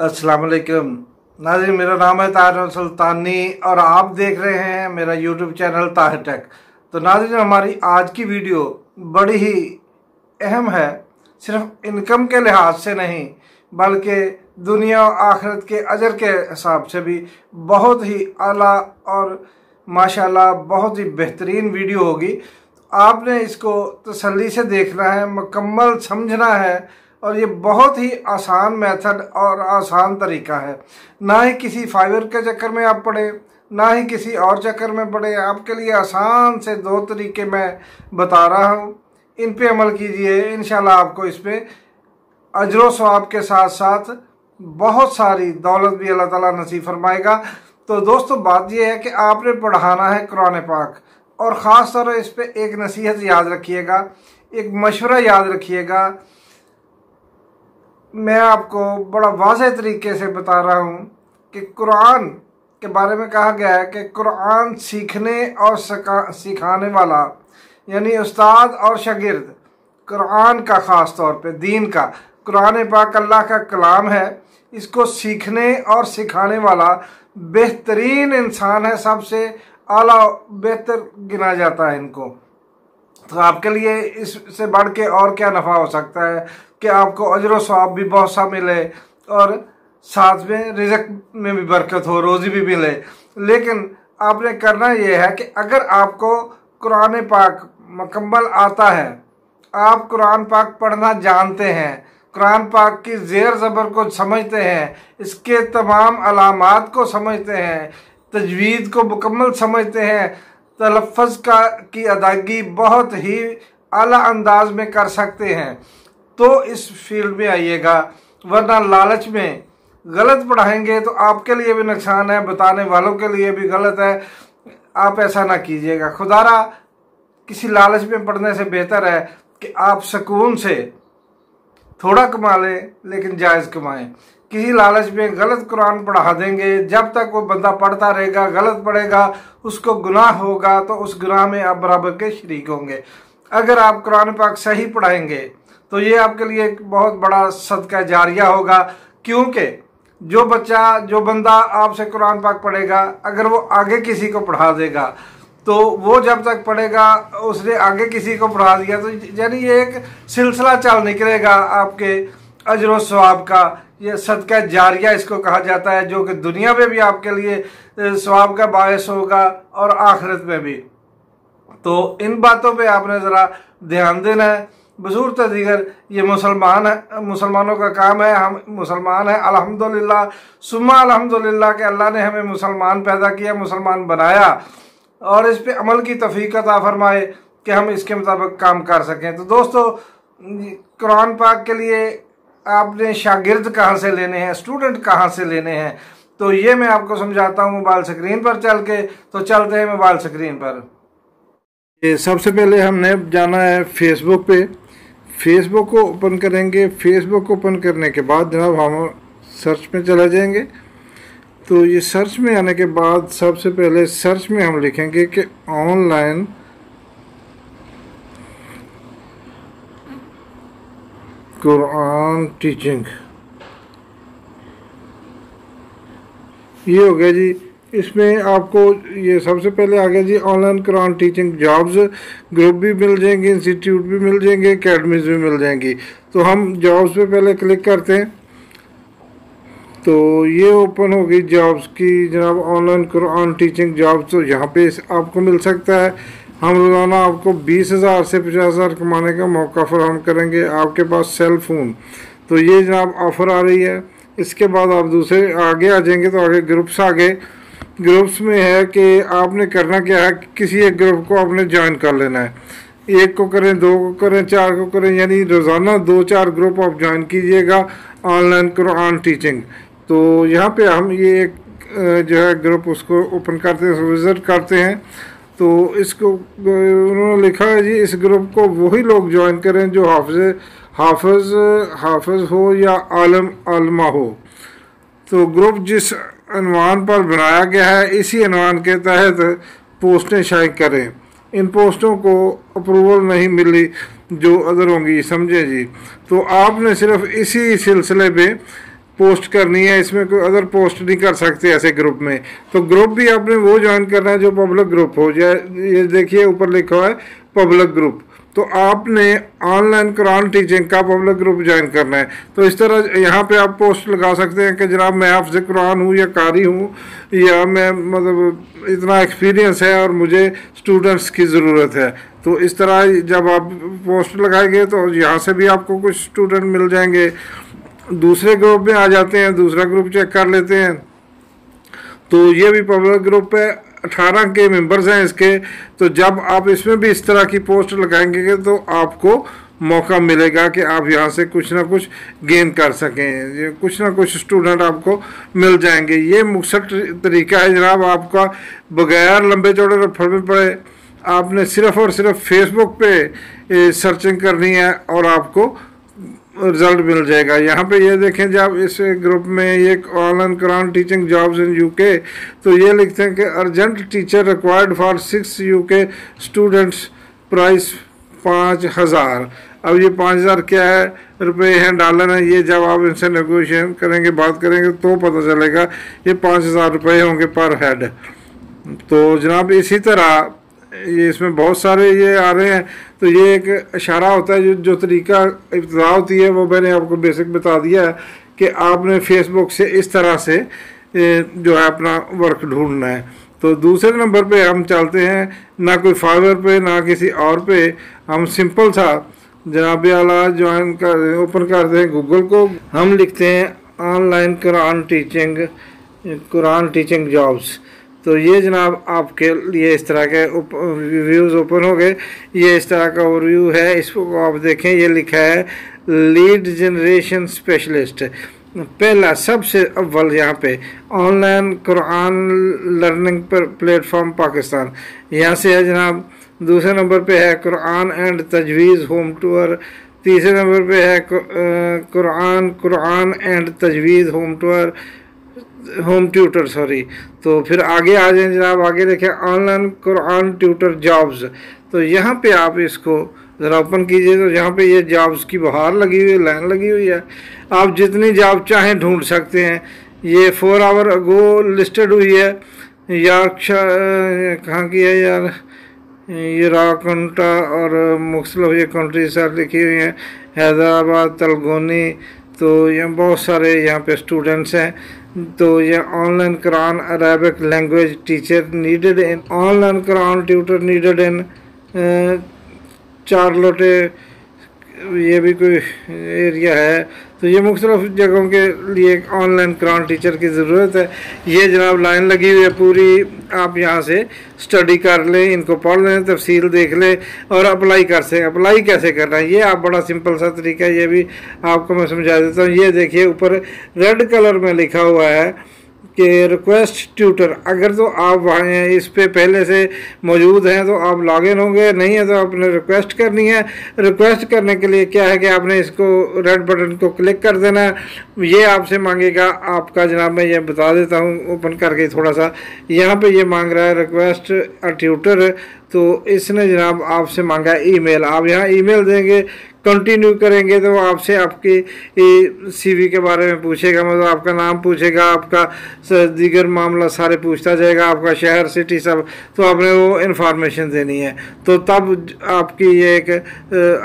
अस्सलाम वालेकुम नाज़रीन, मेरा नाम है ताहिर सुल्तानी और आप देख रहे हैं मेरा यूट्यूब चैनल ताहिर टेक। तो नाज़रीन, हमारी आज की वीडियो बड़ी ही अहम है, सिर्फ इनकम के लिहाज से नहीं बल्कि दुनिया और आखिरत के अजर के हिसाब से भी बहुत ही आला और माशाल्लाह बहुत ही बेहतरीन वीडियो होगी। आपने इसको तसल्ली से देखना है, मुकम्मल समझना है और ये बहुत ही आसान मेथड और आसान तरीका है। ना ही किसी फाइबर के चक्कर में आप पड़े, ना ही किसी और चक्कर में पड़े। आपके लिए आसान से 2 तरीके मैं बता रहा हूँ, इन पे अमल कीजिए। इंशाल्लाह आपको इस पे अजर सवाब के साथ साथ बहुत सारी दौलत भी अल्लाह ताला नसीब फरमाएगा। तो दोस्तों, बात यह है कि आपने पढ़ाना है कुरान पाक, और ख़ास तौर पर इस पे एक नसीहत याद रखिएगा, एक मशवरा याद रखिएगा। मैं आपको बड़ा वाज़ेह तरीके से बता रहा हूँ कि कुरान के बारे में कहा गया है कि कुरान सीखने और सिखाने वाला यानी उस्ताद और शागिर्द, कुरान का ख़ास तौर पे दीन का, कुरान पाक अल्लाह का कलाम है, इसको सीखने और सिखाने वाला बेहतरीन इंसान है, सबसे आला बेहतर गिना जाता है इनको। तो आपके लिए इससे बढ़ के और क्या नफ़ा हो सकता है कि आपको अजर सवाब भी बहुत सा मिले और साथ में रिज़्क में भी बरकत हो, रोज़ी भी मिले। लेकिन आपने करना यह है कि अगर आपको कुरान पाक मुकम्मल आता है, आप कुरान पाक पढ़ना जानते हैं, कुरान पाक की ज़ेर ज़बर को समझते हैं, इसके तमाम अलामात को समझते हैं, तजवीद को मुकम्मल समझते हैं, तलफ़्फ़ुज़ की अदायगी बहुत ही आला अंदाज में कर सकते हैं, तो इस फील्ड में आइएगा। वरना लालच में गलत पढ़ाएंगे तो आपके लिए भी नुकसान है, बताने वालों के लिए भी गलत है। आप ऐसा ना कीजिएगा। खुदारा किसी लालच में पढ़ने से बेहतर है कि आप सुकून से थोड़ा कमा लें लेकिन जायज़ कमाएं। किसी लालच में गलत कुरान पढ़ा देंगे, जब तक वो बंदा पढ़ता रहेगा गलत पढ़ेगा, उसको गुनाह होगा, तो उस गुनाह में आप बराबर के शरीक होंगे। अगर आप कुरान पाक सही पढ़ाएंगे तो ये आपके लिए एक बहुत बड़ा सदका जारिया होगा, क्योंकि जो बंदा आपसे कुरान पाक पढ़ेगा, अगर वो आगे किसी को पढ़ा देगा तो वो जब तक पढ़ेगा उसने आगे किसी को पढ़ा दिया, तो यानी ये एक सिलसिला चल निकलेगा आपके अजर सवाब का। ये सदका जारिया इसको कहा जाता है, जो कि दुनिया में भी आपके लिए सवाब का बायस होगा और आखिरत में भी। तो इन बातों पे आपने ज़रा ध्यान देना है। बसूरत दीगर ये मुसलमानों का काम है। हम मुसलमान हैं, अल्हम्दुलिल्लाह सुम्मा अल्हम्दुलिल्लाह कि अल्लाह ने हमें मुसलमान पैदा किया, मुसलमान बनाया और इस पे अमल की तौफीक अता फरमाए कि हम इसके मुताबिक काम कर सकें। तो दोस्तों, कुरान पाक के लिए आपने शागिर्द कहाँ से लेने हैं, स्टूडेंट कहाँ से लेने हैं, तो ये मैं आपको समझाता हूँ मोबाइल स्क्रीन पर चल के। तो चलते हैं मोबाइल स्क्रीन पर। ये सबसे पहले हमने जाना है फेसबुक पे। फेसबुक को ओपन करेंगे। फेसबुक ओपन करने के बाद जनाब हम सर्च में चले जाएंगे। तो ये सर्च में आने के बाद सबसे पहले सर्च में हम लिखेंगे कि ऑनलाइन कुरान टीचिंग। ये हो गया जी। इसमें आपको ये सबसे पहले आ गया जी online Quran teaching jobs. Group भी मिल जाएंगे, इंस्टीट्यूट भी मिल जाएंगे, एकेडमीज भी मिल जाएंगी। तो हम जॉब्स पे पहले क्लिक करते हैं। तो ये ओपन हो गई जॉब्स की जनाब, ऑनलाइन कुरान टीचिंग जॉब्स। तो यहाँ पे आपको मिल सकता है। हम रोज़ाना आपको 20,000 से 50,000 कमाने का मौका फराहम करेंगे। आपके पास सेल फ़ोन, तो ये जनाब ऑफ़र आ रही है। इसके बाद आप दूसरे आगे आ जाएंगे तो आगे ग्रुप्स आ गए। ग्रुप्स में है कि आपने करना क्या है, किसी एक ग्रुप को आपने ज्वाइन कर लेना है। 1 को करें, 2 को करें, 4 को करें, यानी रोज़ाना 2-4 ग्रुप आप ज्वाइन कीजिएगा ऑनलाइन कुरान टीचिंग। तो यहाँ पे हम ये एक जो है ग्रुप उसको ओपन करते हैं, विज़िट करते हैं। तो इसको उन्होंने लिखा है जी, इस ग्रुप को वही लोग ज्वाइन करें जो हाफिज़ हो या आलमा हो। तो ग्रुप जिस अनवान पर बनाया गया है, इसी अनवान के तहत पोस्टें शाये करें। इन पोस्टों को अप्रूवल नहीं मिली जो अदर होंगी, समझे जी। तो आपने सिर्फ इसी सिलसिले में पोस्ट करनी है, इसमें कोई अदर पोस्ट नहीं कर सकते ऐसे ग्रुप में। तो ग्रुप भी आपने वो ज्वाइन करना है जो पब्लिक ग्रुप हो जाए। ये देखिए ऊपर लिखा हुआ है पब्लिक ग्रुप, तो आपने ऑनलाइन कुरान टीचिंग का पब्लिक ग्रुप ज्वाइन करना है। तो इस तरह यहाँ पे आप पोस्ट लगा सकते हैं कि जनाब मैं हाफ़िज़ कुरान हूँ या कारी हूँ, या मैं मतलब इतना एक्सपीरियंस है और मुझे स्टूडेंट्स की ज़रूरत है। तो इस तरह जब आप पोस्ट लगाएंगे तो यहाँ से भी आपको कुछ स्टूडेंट मिल जाएंगे। दूसरे ग्रुप में आ जाते हैं, दूसरा ग्रुप चेक कर लेते हैं। तो ये भी पब्लिक ग्रुप है, 18 के मेंबर्स हैं इसके। तो जब आप इसमें भी इस तरह की पोस्ट लगाएंगे तो आपको मौका मिलेगा कि आप यहाँ से कुछ ना कुछ गेन कर सकें, कुछ ना कुछ स्टूडेंट आपको मिल जाएंगे। ये मुख्तर तरीका है जनाब आपका, बगैर लंबे चौड़े रफड़ में पड़े आपने सिर्फ़ और सिर्फ फेसबुक पे सर्चिंग करनी है और आपको रिज़ल्ट मिल जाएगा। यहाँ पे ये देखें जब इस ग्रुप में ये online Quran teaching jobs in UK, तो ये लिखते हैं कि urgent teacher required for 6 UK students, price 5000। अब ये 5000 क्या है, रुपए हैं, डॉलर हैं, ये जब आप इनसे नेगोशिएशन करेंगे, बात करेंगे तो पता चलेगा ये 5000 रुपये होंगे पर हेड। तो जनाब इसी तरह ये इसमें बहुत सारे ये आ रहे हैं। तो ये एक इशारा होता है, जो तरीका इब्तिदा होती है वो मैंने आपको बेसिक बता दिया है कि आपने फेसबुक से इस तरह से जो है अपना वर्क ढूंढना है। तो दूसरे नंबर पे हम चलते हैं, ना कोई फाइवर पे ना किसी और पे, हम सिंपल सा जनाब आला ज्वाइन कर ओपन करते हैं गूगल को, हम लिखते हैं ऑनलाइन कुरान टीचिंग जॉब्स। तो ये जनाब आपके लिए इस तरह के व्यूज़ ओपन हो गए। ये इस तरह का ओवरव्यू है, इसको आप देखें, ये लिखा है लीड जनरेशन स्पेशलिस्ट। पहला सबसे अव्वल यहाँ पे ऑनलाइन कुरान लर्निंग पर प्लेटफॉर्म पाकिस्तान, यहाँ से है जनाब। दूसरे नंबर पे है कुरान एंड तजवीज़ होम टूर। तीसरे नंबर पे है कुरान एंड तजवीज़ होम ट्यूटर सॉरी। तो फिर आगे आ जाए जनाब, आगे देखें ऑनलाइन कुरान ट्यूटर जॉब्स। तो यहाँ पे आप इसको ज़रा ओपन कीजिए, तो यहाँ पे ये जॉब्स की बहार लगी हुई है, लाइन लगी हुई है, आप जितनी जॉब चाहें ढूंढ सकते हैं। ये 4 आवर अगो लिस्टेड हुई है। कहाँ की है यार, ये राकंटा और मुख्तलिफ ये कंट्रीज साथ लिखी हुई हैं, हैदराबाद, तलगोनी। तो ये बहुत सारे यहाँ पे स्टूडेंट्स हैं। तो ये online Quran Arabic language teacher needed in online Quran tutor needed in Charlotte, ये भी कोई एरिया है। तो ये मुख्तलिफ जगहों के लिए ऑनलाइन कुरान टीचर की ज़रूरत है। ये जनाब लाइन लगी हुई है पूरी, आप यहाँ से स्टडी कर लें, इनको पढ़ लें, तफसील देख लें और अप्लाई कर सकें। अप्लाई कैसे करना है ये आप बड़ा सिंपल सा तरीका है, ये भी आपको मैं समझा देता हूँ। ये देखिए ऊपर रेड कलर में लिखा हुआ है कि रिक्वेस्ट ट्यूटर। अगर तो आप वहाँ इस पे पहले से मौजूद हैं तो आप लॉगिन होंगे, नहीं है तो आपने रिक्वेस्ट करनी है। रिक्वेस्ट करने के लिए क्या है कि आपने इसको रेड बटन को क्लिक कर देना है। ये आपसे मांगेगा आपका, जनाब मैं ये बता देता हूँ ओपन करके थोड़ा सा, यहाँ पे ये मांग रहा है रिक्वेस्ट अ ट्यूटर। तो इसने जनाब आपसे मांगा ईमेल, आप यहाँ ईमेल देंगे, कंटिन्यू करेंगे तो आपसे आपकी सीवी के बारे में पूछेगा, मतलब आपका नाम पूछेगा, आपका दीगर मामला सारे पूछता जाएगा, आपका शहर सिटी सब। तो आपने वो इन्फॉर्मेशन देनी है। तो तब आपकी ये एक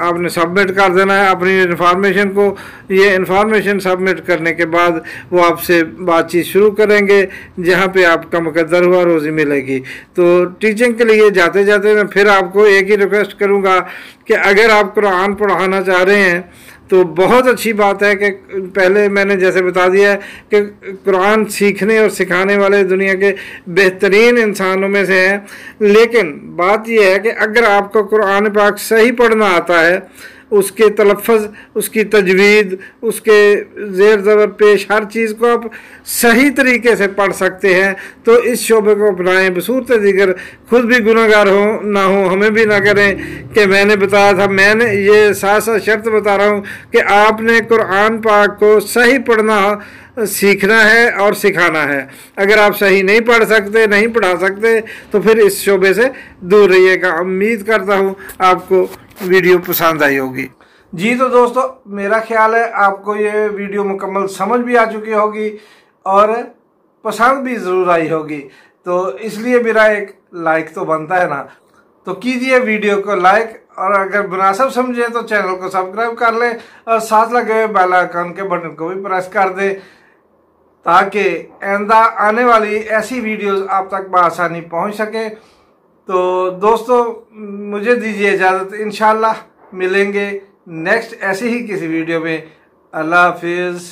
आपने सबमिट कर देना है अपनी इन्फॉर्मेशन को। ये इन्फॉर्मेशन सबमिट करने के बाद वो आपसे बातचीत शुरू करेंगे, जहाँ पे आपका मुकद्दर हुआ रोज़ी मिलेगी। तो टीचिंग के लिए जाते जाते मैं फिर आपको एक ही रिक्वेस्ट करूँगा कि अगर आप कुरान पढ़ाना चाह रहे हैं तो बहुत अच्छी बात है कि पहले मैंने जैसे बता दिया है कि कुरान सीखने और सिखाने वाले दुनिया के बेहतरीन इंसानों में से हैं। लेकिन बात यह है कि अगर आपको कुरान पाक सही पढ़ना आता है, उसके तलफ़्फ़ुज़, उसकी तजवीद, उसके ज़ेर ज़बर पेश, हर चीज़ को आप सही तरीके से पढ़ सकते हैं, तो इस शोबे को अपनाएं। बसूरत दीगर खुद भी गुनहगार हो ना हो, हमें भी ना करें कि मैंने बताया था। मैंने ये साथ साथ शर्त बता रहा हूँ कि आपने कुरान पाक को सही पढ़ना सीखना है और सिखाना है। अगर आप सही नहीं पढ़ सकते, नहीं पढ़ा सकते, तो फिर इस शोबे से दूर रहिएगा। उम्मीद करता हूँ आपको वीडियो पसंद आई होगी। जी तो दोस्तों, मेरा ख्याल है आपको ये वीडियो मुकम्मल समझ भी आ चुकी होगी और पसंद भी ज़रूर आई होगी। तो इसलिए मेरा एक लाइक तो बनता है ना, तो कीजिए वीडियो को लाइक, और अगर मुनासिब समझे तो चैनल को सब्सक्राइब कर ले और साथ लगे हुए बेल आइकन के बटन को भी प्रेस कर दे, ताकि आइंदा आने वाली ऐसी वीडियोस आप तक बआसानी पहुंच सके। तो दोस्तों, मुझे दीजिए इजाज़त, इंशाल्लाह मिलेंगे नेक्स्ट ऐसे ही किसी वीडियो में। अल्लाह हाफिज़।